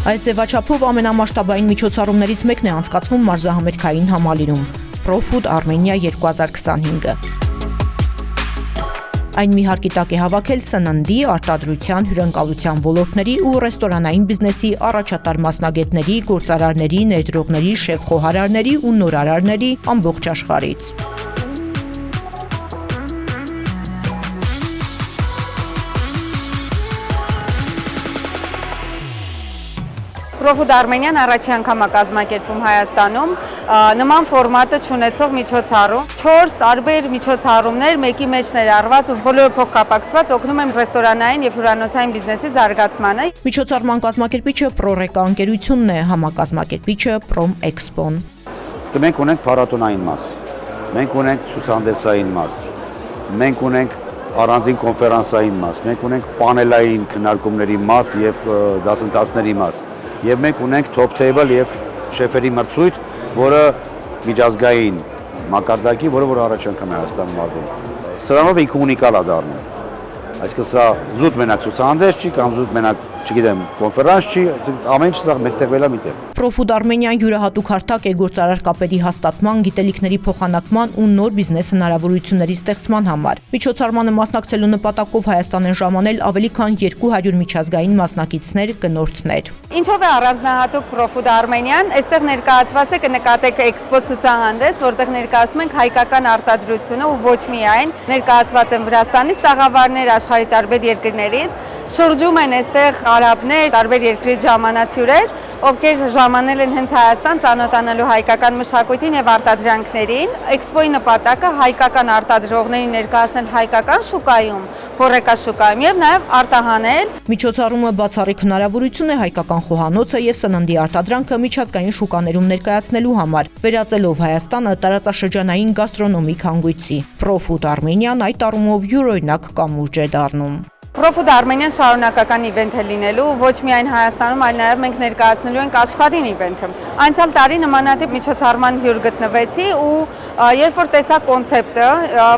Այս ձևաչափով ամենամասշտաբային միջոցառումներից մեկն է անցկացվում մարզահամերգային համալիրում Profood Armenia 2025-ը։ Այն մի հարկի տակ է հավաքել սննդի, արտադրության, հյուրընկալության ոլորտների ու ռեստորանային բիզնեսի առաջատար մասնագետների, գործարարների, ներդրողների, շեֆ-խոհարարների ու նորարարների ամբողջ աշխարհից։ Profood Armenian առաջի անգամ է կազմակերպվում Հայաստանում, նման ֆորմատը չունեցող միջոցառում, 4 տարբեր միջոցառումներ մեկի մեջ ներառված ու բոլորը փոխկապակցված օգնում են ռեստորանային եւ հյուրանոցային բիզնեսի զարգացմանը։ Միջոցառման կազմակերպիչը Proreka ընկերությունն է, համակազմակերպիչը Prom Expo-ն։ Մենք ունենք փառատոնային մաս, մենք ունենք ցուցահանդեսային մաս, մենք ունենք առանձին կոնֆերանսային մաս, մենք ունենք պանելային քննարկումների մաս եւ դասընթացների մաս։ Եվ մենք ունենք top table եւ շեֆերի մրցույթ, որը միջազգային մակարդակի, որը առաջ անգամ է Հայաստանում արվում։ Սրանով ինքը ունիկալ է դառնում։ Այսինքն սա զուտ մենակ ցուցահանդես չի կամ զուտ մենակ, չգիտեմ, կոնֆերանս չի, ամեն ինչ սա մեկտեղվել է միտեղ։ Profood Armenian յուրահատուկ հարթակ է գործարար կապերի հաստատման, գիտելիքների փոխանակման ու նոր բիզնես հնարավորությունների ստեղծման համար։ Միջոցառմանը մասնակցելու նպատակով Հայաստան են ժամանել ավելի քան 200 միջազգային մասնակիցներ, գնորդներ։ Ինչով է առանձնահատուկ Profood Armenian, այստեղ ներկայացված է կնկատեք էքսպո ցուցահանդես, որտեղ ներկայացում ենք հայկական արտադրությունը ու ոչ միայն, ներկայացված են Վրաստանից տաղավարներ, աշխարհի տարբեր երկրներից, շրջում են այստեղ արաբներ, տարբեր երկրից ժամանած հյուրեր, ովքեր ժամանել են հենց Հայաստան ծանոթանալու հայկական մշակույթին եւ արտադրանքներին։ Էքսպոյի նպատակը հայկական արտադրողներին ներկայացնել հայկական շուկայում, Proreka շուկայում եւ նաեւ արտահանել։ Միջոցառումը բացառիկ հնարավորություն է հայկական խոհանոցը եւ սննդի արտադրանքը միջազգային շուկաներում ներկայացնելու համար, վերածելով Հայաստանը տարածաշրջանային գաստրոնոմիկ հանգույցի։ Profood Armenian այդ առումով յուրօրինակ կամուրջ է դառնում։ Profood Armenian շարունակական իվենթ է լինելու, ոչ միայն Հայաստանում, այլ նաև մենք ներկայացնելու ենք աշխարհին իվենթը։ Անցյալ տարի նմանատիպ միջոցառման հյուր գտնվեցի ու երբ որ տեսա կոնցեպտը,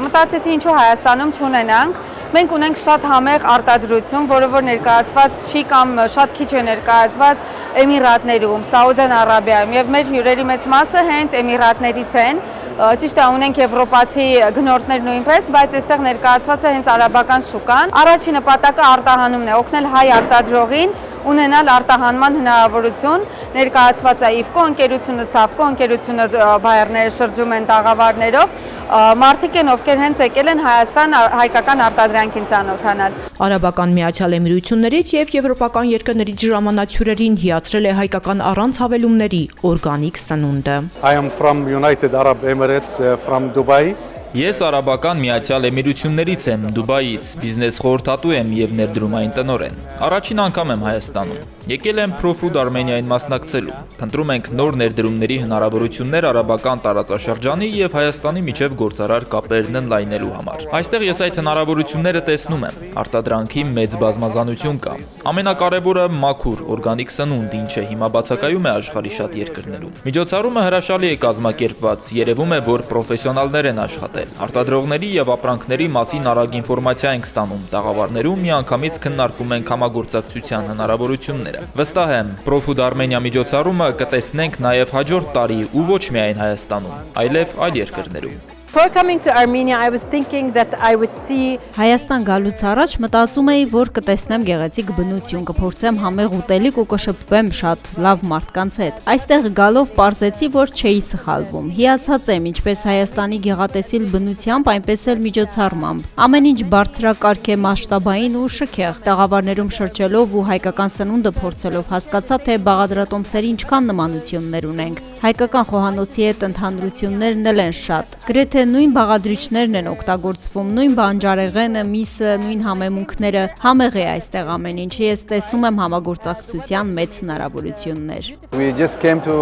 մտածեցի ինչու Հայաստանում չունենանք։ Մենք ունենք շատ համեղ արտադրություն, որը որ ներկայացված չի կամ շատ քիչ է ներկայացված Էմիրատներում, Սաուդյան Արաբիայում եւ մեր հյուրերի մեծ մասը հենց Էմիրատներից են։ Ճիշտ է, ունենք եվրոպացի գնորդներ նույնպես, բայց այստեղ ներկայացված է հենց արաբական շուկան։ Առաջին նպատակը արտահանումն է, օգնել հայ արտադրողին ունենալ արտահանման հնարավորություն։ Ներկայացված է IFCO ընկերությունը, SAFCO ընկերությունը, բայերները շրջում են տաղավարներով։ Մարդիկ են, ովքեր հենց եկել են Հայաստան հայկական արտադրանքին ծանոթանալ։ Արաբական Միացյալ Էմիրություններից եւ եվրոպական երկրներից ժամանած հյուրերին հիացրել է հայկական առանց հավելումների օրգանիկ սնունդը։ I am from United Arab Emirates from Dubai. Ես Արաբական Միացյալ Էմիրություններից եմ, Դուբայից, բիզնես խորհրդատու եմ եւ ներդրումային տնօրեն։ Առաջին անգամ եմ Հայաստանում։ Եկել եմ Profood Armenia-ին մասնակցելու։ Փնտրում ենք նոր ներդրումների հնարավորություններ արաբական տարածաշրջանի եւ Հայաստանի միջև գործարար կապերն ընդլայնելու համար։ Այստեղ ես այդ հնարավորությունները տեսնում եմ։ Արտադրանքի մեծ բազմազանություն կա։ Ամենակարևորը մաքուր օրգանիկ սնունդ, ինչը հիմա բացակայում է աշխարհի շատ երկրներում։ Միջոցառումը հրաշալի է կազմակերպված, երևում է, որ պրոֆեսիոնալներ են աշխատել։ Արտադրողների եւ ապրանքների մասին արագ ինֆորմացիա ենք ստանում, տաղավարներում միանգամից քննարկում ենք համագործակցության հնարավորությունները։ Վստահ եմ, Profood Armenia միջոցառումը կտեսնենք նաեւ հաջորդ տարի ու ոչ միայն Հայաստանում, այլև այլ երկրներում։ Before coming to Armenia, I was thinking that I would see Հայաստան գալուց առաջ մտածում էի, որ կտեսնեմ գեղեցիկ բնություն, կփորձեմ համեղ ուտելիք ու կշփվեմ շատ լավ մարդկանց հետ։ Այստեղ գալով պարզեցի, որ չէի սխալվում։ Հիացած եմ ինչպես Հայաստանի գեղատեսիլ բնությամբ, այնպես էլ միջոցառմամբ։ Ամեն ինչ բարձրակարգ է, մասշտաբային ու շքեղ։ Տաղավարներում շրջելով ու հայկական սնունդը փորձելով հասկացա, թե բաղադրատոմսերի ինչքան նմանություններ ունենք։ Հայկական խոհանոցի հետ ընդհանրություններն էլ են շատ։ Գրեթե նույն բաղադրիչներն են օգտագործվում, նույն բանջարեղենը, միսը, նույն համեմունքները, համեղ է այստեղ ամեն ինչ։ Ես տեսնում եմ համագործակցության մեծ հնարավորություններ։ We just came to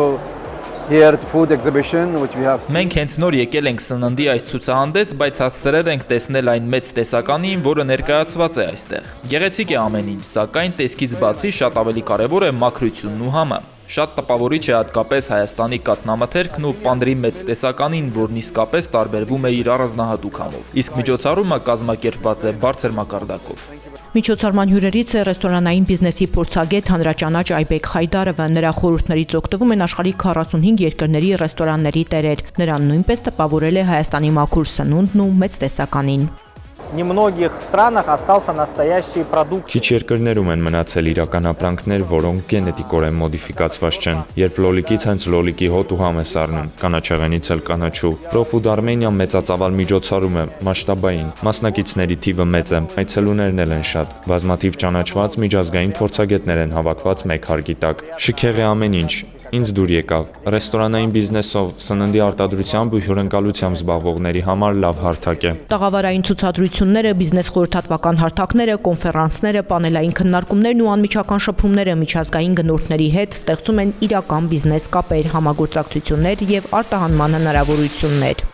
here food exhibition which we have. Մենք հենց նոր եկել ենք սննդի այս ցուցահանդես, բայց հասցրել ենք տեսնել այն մեծ տեսականին, որը ներկայացված է այստեղ։ Գեղեցիկ է ամեն ինչ, սակայն տեսքից բացի շատ ավելի կարևոր է մաքրությունն ու համը։ Շատ տպավորիչ է հատկապես Հայաստանի կաթնամթերքն ու պանդրի մեծ տեսականին, որն իսկապես տարբերվում է իր առանձնահատուկ համով։ Իսկ միջոցառումը կազմակերպված է բարձր մակարդակով։ Միջոցառման հյուրերից է ռեստորանային բիզնեսի փորձագետ հանրաճանաչ Այբեկ Խայդարովը, նրա խորհուրդներից օգտվում են աշխարհի 45 երկրների ռեստորանների տերեր։ Նրան նույնպես տպավորել է Հայաստանի մաքուր սնունդն ու մեծ տեսականին։ Немногих странах остался настоящий продукт. Քիչ երկրներում են մնացել իրական ապրանքներ, որոնք գենետիկորեն մոդիֆիկացված չեն։ Երբ լոլիկից հենց լոլիկի հոտ ու համ է սառնում, կանաչեղենից էլ կանաչու։ Profood Armenia մեծածավալ միջոցառում է, մասշտաբային, մասնակիցների թիվը մեծ է, այցելուներն էլ են շատ։ Բազմաթիվ ճանաչված միջազգային փորձագետներ են հավաքված մեկ հարկի տակ։ Շքեղ է ամեն ինչ։ Ինձ դուր եկավ ռեստորանային բիզնեսով, սննդի արտադրությամբ ու հյուրընկալությամբ զբաղվողների համար լավ հարթակ է։ Տաղավարային ցուցադրությունները, բիզնես խորհրդատվական հարթակները, կոնֆերանսները, պանելային քննարկումներն ու անմիջական շփումները միջազգային գնորդների հետ ստեղծում են իրական բիզնես կապեր, համագործակցություններ եւ արտահանման հնարավորություններ։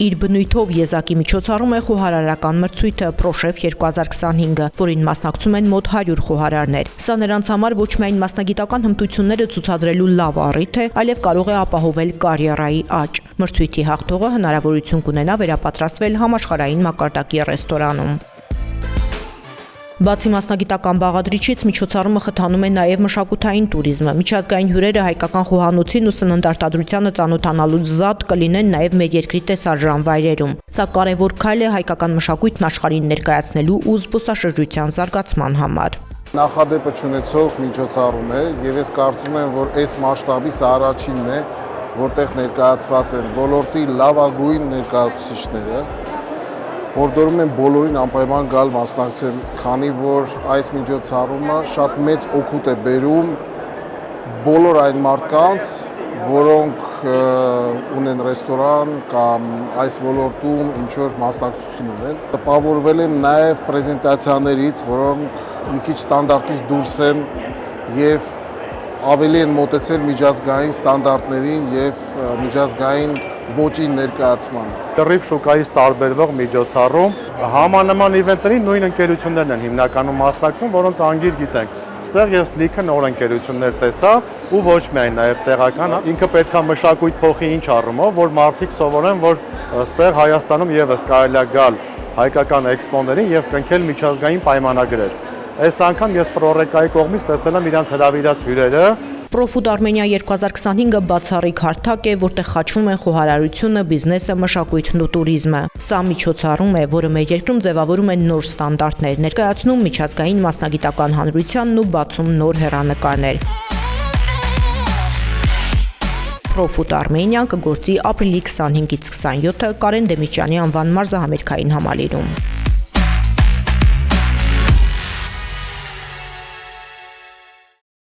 Իր բնույթով եզակի միջոցառում է խոհարարական մրցույթը Պրոշեֆ 2025, որին մասնակցում են մոտ 100 խոհարարներ։ Սա նրանց համար ոչ միայն մասնագիտական հմտությունները ցուցադրելու լավ առիթ է, այլև կարող է ապահովել կարիերայի աճ։ Մրցույթի հաղթողը հնարավորություն կունենա վերապատրաստվել համաշխարհային մակարդակի ռեստորանում։ Բացի մասնագիտական բաղադրիչից միջոցառումը խթանում է նաև մշակութային տուրիզմը։ Միջազգային հյուրերը հայկական խոհանոցին ու սննդարտադրությանը ծանոթանալուց զատ կլինեն նաև մեր երկրի տեսարժան վայրերում։ Սա կարևոր քայլ է հայկական մշակույթն աշխարհին ներկայացնելու ու զբոսաշրջության զարգացման համար։ Նախադեպը ունեցող միջոցառում է եւ ես կարծում եմ, որ այս մասշտաբի սա առաջինն է, որտեղ ներկայացված են ոլորտի լավագույն ներկայացուցիչները։ Հորդորում եմ բոլորին անպայման գալ մասնակցել, քանի որ այս միջոցառումը շատ մեծ օգուտ է բերում բոլոր այն մարդկանց, որոնք ունեն ռեստորան կամ այս ոլորտում ինչ-որ մասնակցություն ունեն։ Տպավորվել եմ նաև պրեզենտացիաներից, որոնք մի քիչ ստանդարտից դուրս են եւ ավելի են մոտեցել միջազգային ստանդարտներին եւ միջազգային ոճի ներկայացման։ Լրիվ շուկայից տարբերվող միջոցառում, համանման իվենտների նույն ընկերություններն են հիմնականում մասնակցում, որոնց անգիր գիտենք։ Ստեղ ես լիքը նոր ընկերություններ տեսա ու ոչ միայն նաև տեղական, ինքը պետքա մշակույթ փոխի ինչ առումով, որ մարդիկ սովորեն, որ ստեղ Հայաստանում եւս կարելի է գալ հայկական էքսպոներին եւ կնքել միջազգային պայմանագրեր։ Այս անգամ ես Պրորեկայի կողմից տեսել եմ իրանց հրավիրած հյուրերը։ Profood Armenia 2025-ը բացառիկ հարթակ է, որտեղ խաչվում են խոհարարությունը, բիզնեսը, մշակույթն ու տուրիզմը։ Սա միջոցառում է, որը մեր երկրում ձևավորում են նոր ստանդարտներ, ներկայացնում միջազգային մասնագիտական հանրությանն ու բացում նոր հեռանկարներ։ Profood Armenia կգործի ապրիլի 25-ից 27-ը Կարեն Դեմիճյանի անվան մարզահամերգային համալիրում։